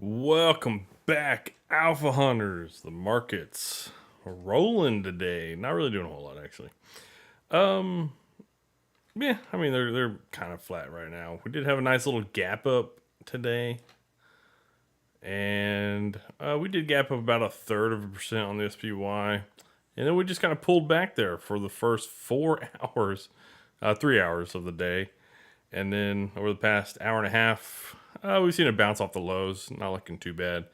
Welcome back, Alpha Hunters. The markets are rolling today. Not really doing a whole lot, actually. Um, yeah, I mean they're kind of flat right now. We did have a nice little gap up today, and we did gap up about 1/3% on the SPY, and then we just kind of pulled back there for the first 4 hours, 3 hours of the day, and then over the past hour and a half, we've seen it bounce off the lows. Not looking too bad.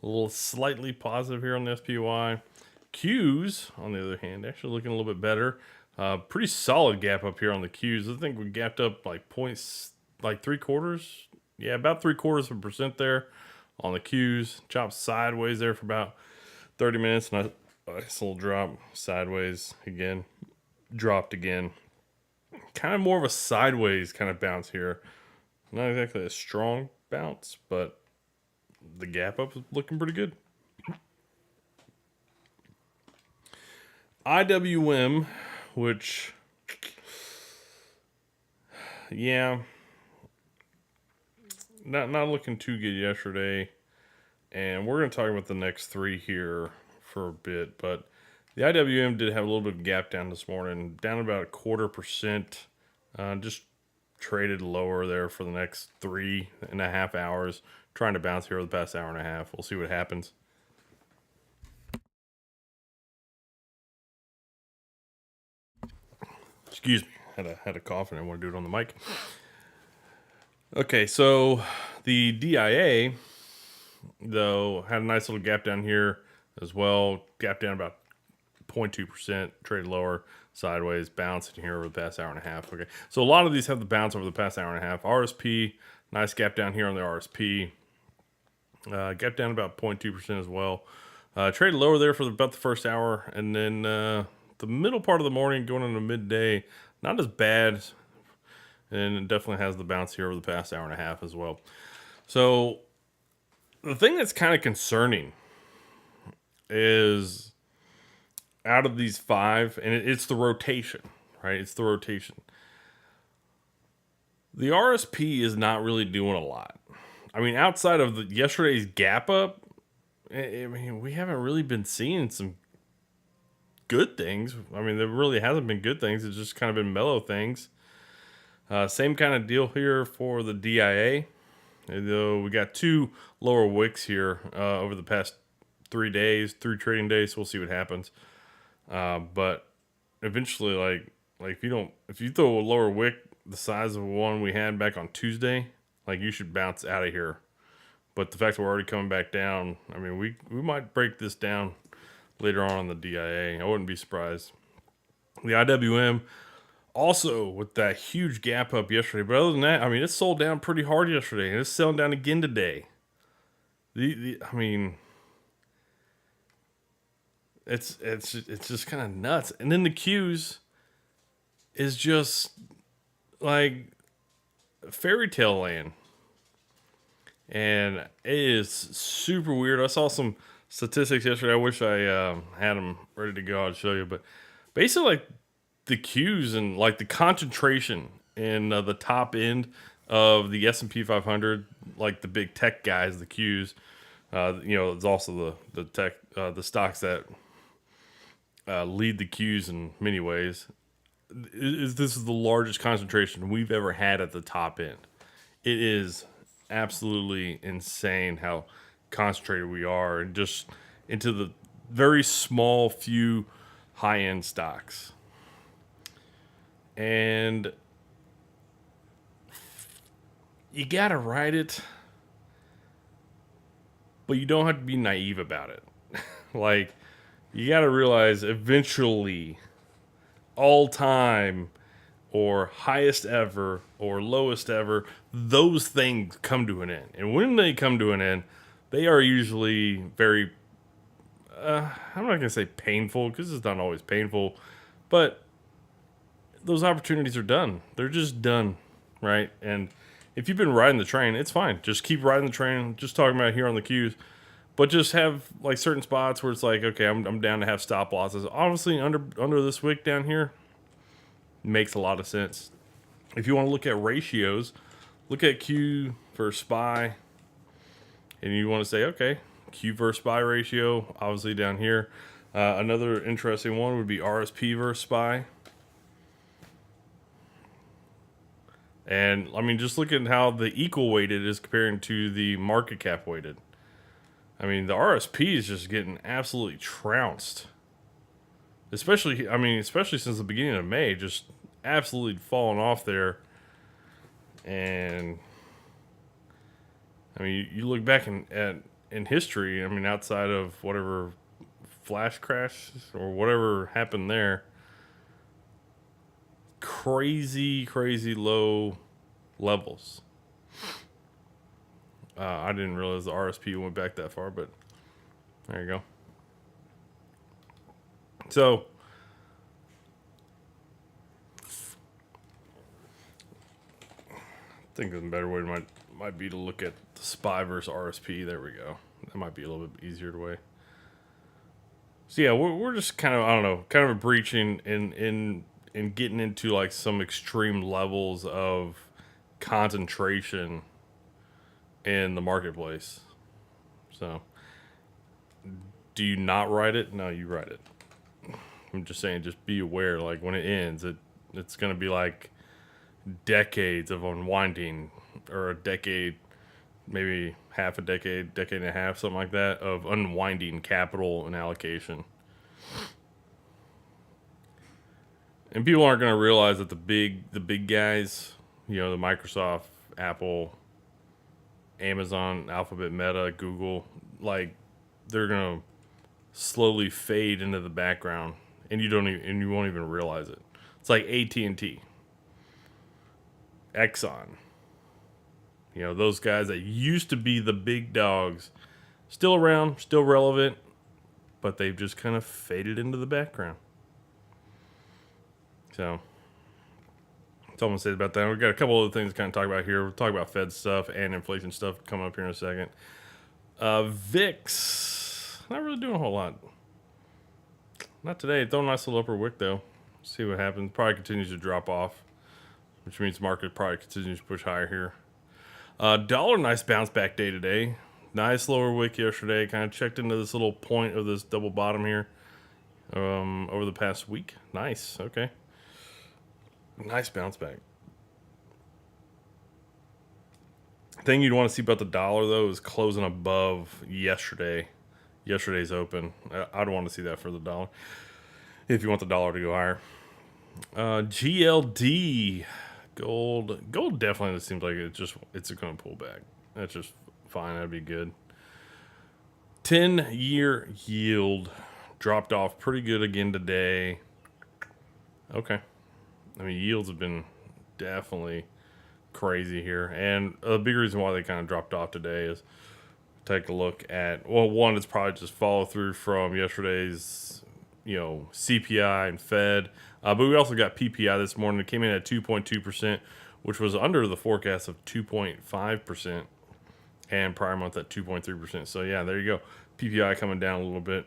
A little slightly positive here on the SPY. Qs, on the other hand, actually looking a little bit better. Pretty solid gap up here on the Qs. I think we gapped up like points, like 3/4. Yeah, about 3/4% there on the Qs. Chopped sideways there for about 30 minutes. Nice little drop sideways again. Dropped again. Kind of more of a sideways kind of bounce here. Not exactly a strong bounce, but the gap up is looking pretty good. IWM, which, yeah, not looking too good yesterday. And we're going to talk about the next three here for a bit. But the IWM did have a little bit of gap down this morning, down about 1/4%. Just traded lower there for the next 3.5 hours, trying to bounce here over the past hour and a half. We'll see what happens. Excuse me, had a cough and I want to do it on the mic. Okay, so the DIA though had a nice little gap down here as well. Gap down about 0.2%, traded lower, sideways, bouncing here over the past hour and a half. Okay, so a lot of these have the bounce over the past hour and a half. RSP, nice gap down here on the RSP. Gap down about 0.2% as well. Traded lower there for about the first hour, and then the middle part of the morning going into midday, not as bad, and it definitely has the bounce here over the past hour and a half as well. So the thing that's kind of concerning is out of these five, and it's the rotation, right? It's the rotation. The RSP is not really doing a lot. I mean, outside of yesterday's gap up, I mean, we haven't really been seeing some good things. I mean, there really hasn't been good things. It's just kind of been mellow things. Same kind of deal here for the DIA. Though we got two lower wicks here over the past 3 days, 3 trading days. So we'll see what happens. But eventually, like if you throw a lower wick the size of one we had back on Tuesday, like you should bounce out of here. But the fact that we're already coming back down, I mean, we might break this down later on the DIA. I wouldn't be surprised. The IWM also with that huge gap up yesterday. But other than that, I mean, it sold down pretty hard yesterday, and it's selling down again today. I mean, it's just kind of nuts. And then the Qs is just like fairy tale land, and it is super weird. I saw some statistics yesterday. I wish I had them ready to go. I'd show you, but basically, like the Qs and like the concentration in the top end of the S&P 500, like the big tech guys, the Qs. It's also the tech, the stocks that lead the Qs in many ways. This is the largest concentration we've ever had at the top end. It is absolutely insane how concentrated we are, and just into the very small few high end stocks. And you gotta ride it, but you don't have to be naive about it. Like, you gotta realize eventually, all time or highest ever or lowest ever, those things come to an end. And when they come to an end, they are usually very, I'm not going to say painful, because it's not always painful, but those opportunities are done. They're just done, right? And if you've been riding the train, it's fine. Just keep riding the train. Just talking about here on the Qs. But just have like certain spots where it's like, okay, I'm down to have stop losses. Obviously, under this wick down here, makes a lot of sense. If you want to look at ratios, look at Q for SPY and you want to say, okay, Q versus SPY ratio, obviously down here. Another interesting one would be RSP versus SPY. And I mean, just look at how the equal weighted is comparing to the market cap weighted. I mean, the RSP is just getting absolutely trounced. Especially since the beginning of May, just absolutely falling off there. And I mean, you look back in history. I mean, outside of whatever flash crash or whatever happened there, crazy low levels. I didn't realize the RSP went back that far, but there you go. So, I think a better way might be to look at the SPY versus RSP. There we go. That might be a little bit easier way. So yeah, we're just kind of, I don't know, kind of breaching in getting into like some extreme levels of concentration in the marketplace. So, do you not write it? No, you write it. I'm just saying, just be aware. Like when it ends, it's gonna be like decades of unwinding, or a decade, maybe half a decade, decade and a half, something like that, of unwinding capital and allocation. And people aren't going to realize that the big guys, the Microsoft, Apple, Amazon, Alphabet, Meta, Google, like they're going to slowly fade into the background, and you won't even realize it. It's like AT&T, Exxon. Those guys that used to be the big dogs, still around, still relevant, but they've just kind of faded into the background. So, that's all I'm going to say about that. We've got a couple other things to kind of talk about here. We'll talk about Fed stuff and inflation stuff coming up here in a second. VIX, not really doing a whole lot. Not today. Throwing a nice little upper wick, though. See what happens. Probably continues to drop off, which means market probably continues to push higher here. Dollar, nice bounce back day today. Nice lower wick yesterday. Kind of checked into this little point of this double bottom here over the past week. Nice. Okay. Nice bounce back. Thing you'd want to see about the dollar, though, is closing above yesterday's open. I'd want to see that for the dollar if you want the dollar to go higher. GLD, gold definitely seems like it's going to pull back. That's just fine. That'd be good. 10-year yield dropped off pretty good again today. Okay. I mean, yields have been definitely crazy here. And a big reason why they kind of dropped off today is take a look at, well, one, it's probably just follow through from yesterday's, CPI and Fed. But we also got PPI this morning. It came in at 2.2%, which was under the forecast of 2.5%, and prior month at 2.3%. So, yeah, there you go. PPI coming down a little bit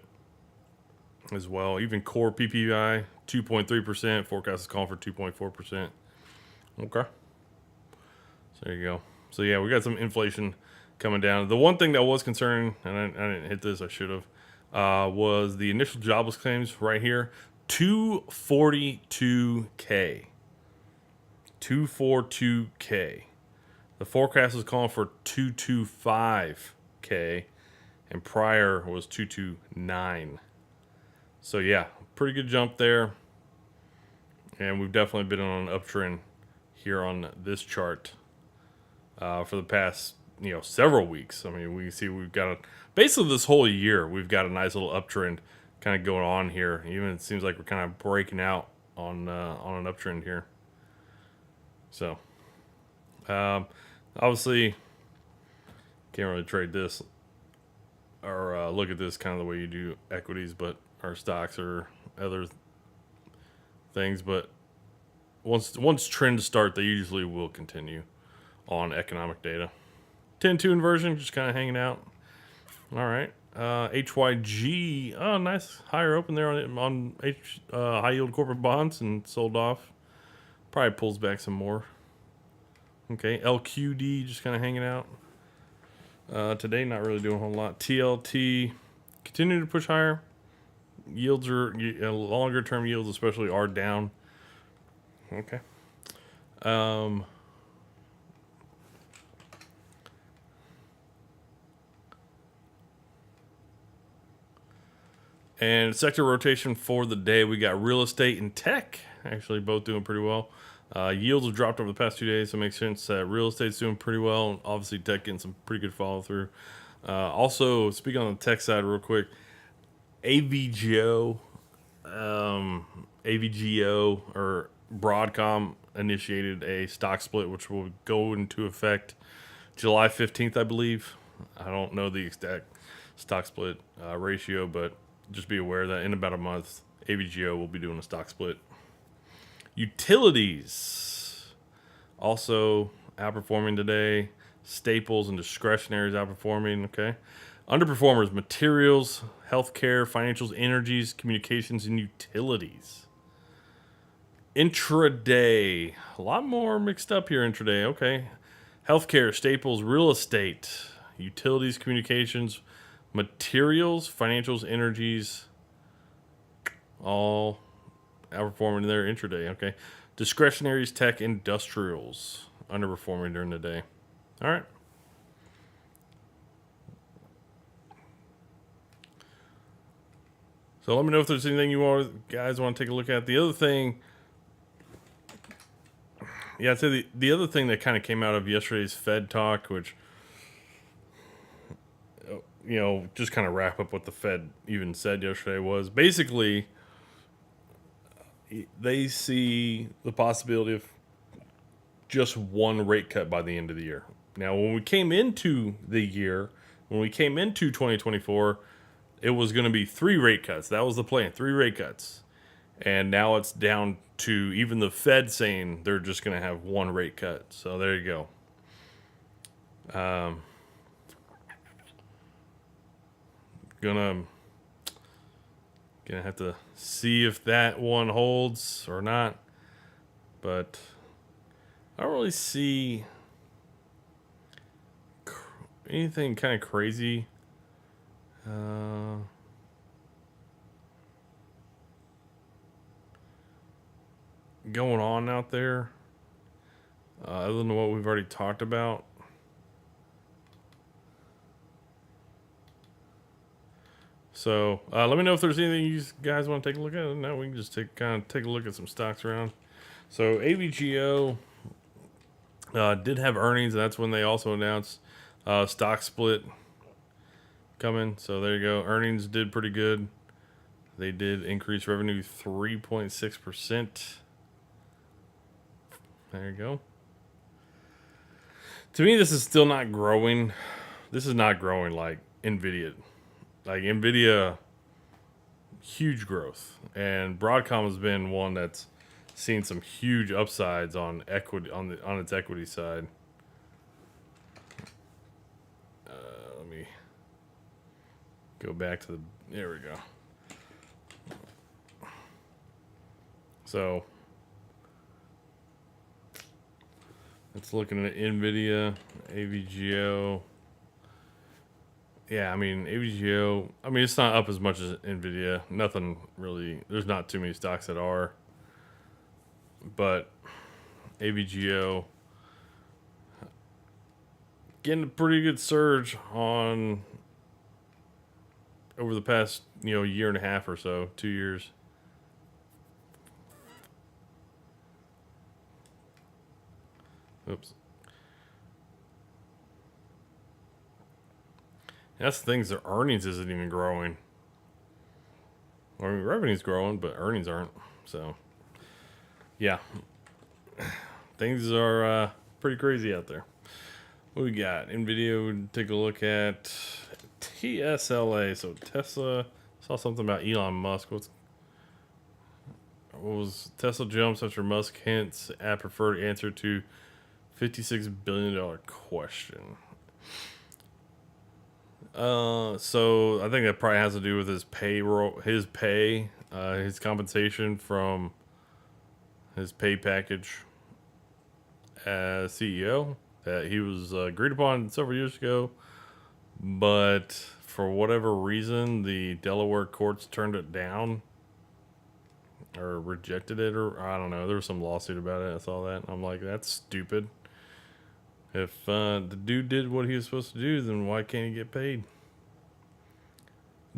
as well. Even core PPI, 2.3%. Forecast is calling for 2.4%. Okay. So there you go. So, yeah, we got some inflation coming down. The one thing that was concerning, and I didn't hit this, I should have, was the initial jobless claims right here. 242K. 242K. The forecast was calling for 225K, and prior was 229. So yeah, pretty good jump there. And we've definitely been on an uptrend here on this chart for the past, several weeks. I mean, we can see we've got basically this whole year, we've got a nice little uptrend kind of going on here. Even it seems like we're kind of breaking out on an uptrend here. So, obviously, can't really trade this or look at this kind of the way you do equities, but or stocks or other things. But once trends start, they usually will continue on economic data. 10-2 inversion, just kind of hanging out. All right. HYG, oh, nice higher open there on high yield corporate bonds and sold off. Probably pulls back some more. Okay, LQD just kind of hanging out. Today, not really doing a whole lot. TLT continue to push higher. Yields are longer term yields, especially, are down. Okay. Um, and sector rotation for the day, we got real estate and tech actually both doing pretty well. Yields have dropped over the past 2 days, so it makes sense that real estate's doing pretty well. And obviously, tech getting some pretty good follow through. Also, speaking on the tech side, real quick, AVGO, AVGO or Broadcom initiated a stock split, which will go into effect July 15th, I believe. I don't know the exact stock split ratio, but just be aware that in about a month, AVGO will be doing a stock split. Utilities also outperforming today. Staples and discretionaries outperforming. Okay. Underperformers: materials, healthcare, financials, energies, communications, and utilities. Intraday, a lot more mixed up here. Intraday, okay. Healthcare, staples, real estate, utilities, communications, materials, financials, energies, all outperforming their intraday. Okay. Discretionaries, tech, industrials underperforming during the day. All right. So let me know if there's anything guys want to take a look at. The other thing, yeah, I'd say the other thing that kind of came out of yesterday's Fed talk, which, just kind of wrap up what the Fed even said yesterday, was basically they see the possibility of just one rate cut by the end of the year. Now, when we came into the year, when we came into 2024, it was going to be 3 rate cuts. That was the plan, 3 rate cuts. And now it's down to even the Fed saying they're just going to have 1 rate cut. So there you go. Gonna have to see if that one holds or not. But I don't really see anything kind of crazy. Going on out there, other than what we've already talked about. So let me know if there's anything you guys want to take a look at. Now we can just take a look at some stocks around. So AVGO did have earnings, and that's when they also announced stock split coming. So there you go. Earnings did pretty good. They did increase revenue 3.6%. There you go. To me, this is still not growing. This is not growing like NVIDIA. Like NVIDIA, huge growth. And Broadcom has been one that's seen some huge upsides on equity on its equity side. Let me go back to there we go. So it's looking at NVIDIA, AVGO. Yeah, I mean, AVGO, it's not up as much as NVIDIA. Nothing really, there's not too many stocks that are. But AVGO getting a pretty good surge on over the past, year and a half or so, 2 years. Oops. That's the thing, their earnings isn't even growing. Revenue's growing, but earnings aren't. So, yeah. Things are pretty crazy out there. What we got? NVIDIA would take a look at TSLA. So Tesla, saw something about Elon Musk. What was Tesla jumps after Musk hints at preferred answer to $56 billion question. So I think that probably has to do with his payroll, his compensation from his pay package as CEO that he was agreed upon several years ago. but for whatever reason, the Delaware courts turned it down or rejected it, or I don't know. There was some lawsuit about it. I saw that. And I'm like, that's stupid. If the dude did what he was supposed to do, then why can't he get paid?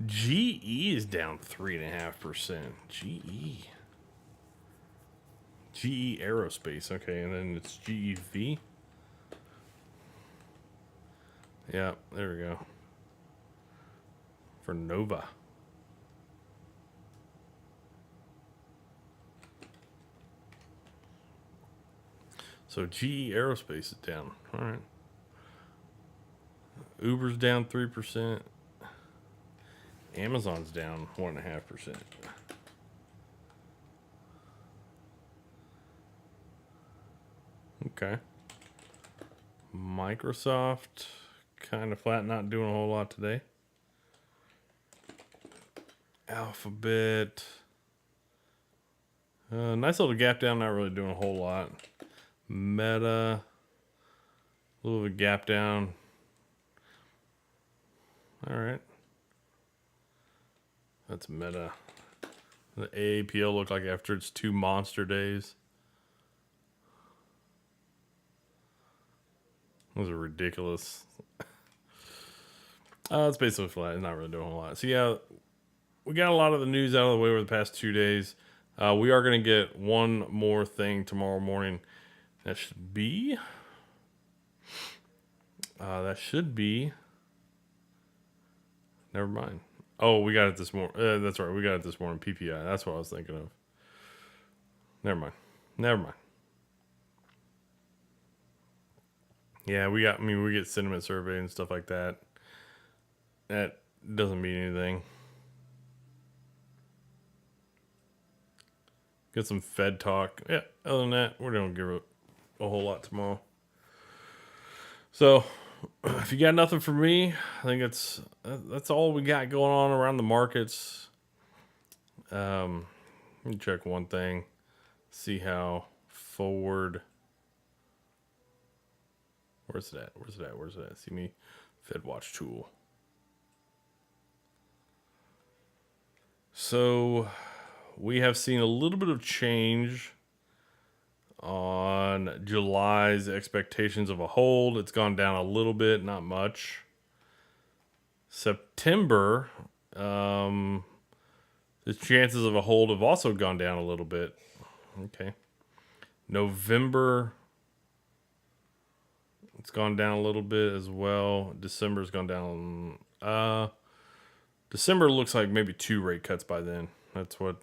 GE is down 3.5%. GE Aerospace. Okay, and then it's GEV. Yeah, there we go. For Nova. So GE Aerospace is down. All right. Uber's down 3%. Amazon's down 1.5%. Okay. Microsoft kind of flat, not doing a whole lot today. Alphabet. Nice little gap down, not really doing a whole lot. Meta. A little bit of a gap down. All right. That's Meta. The AAPL looked like after its 2 monster days. Those are ridiculous. It's basically flat. It's not really doing a lot. So yeah, we got a lot of the news out of the way over the past 2 days. We are going to get one more thing tomorrow morning. That should be. Never mind. Oh, we got it this morning. That's right. We got it this morning. PPI. That's what I was thinking of. Never mind. Yeah, we get sentiment survey and stuff like that. That doesn't mean anything. Get some Fed talk. Yeah, other than that, we're going to give it a whole lot tomorrow. So, if you got nothing for me, I think that's all we got going on around the markets. Let me check one thing. See how forward. Where's it at? See me, Fed Watch tool. So, we have seen a little bit of change on July's expectations of a hold. It's gone down a little bit, not much. September, the chances of a hold have also gone down a little bit. Okay. November, it's gone down a little bit as well. December's gone down. December looks like maybe 2 rate cuts by then. That's what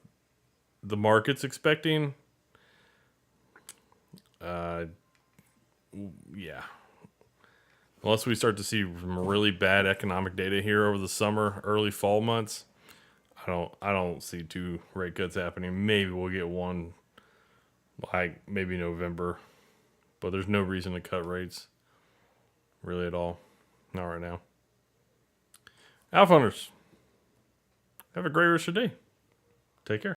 the market's expecting. Yeah. Unless we start to see some really bad economic data here over the summer, early fall months, I don't see 2 rate cuts happening. Maybe we'll get one, like maybe November, but there's no reason to cut rates, really at all. Not right now. Alpha hunters, have a great rest of your day. Take care.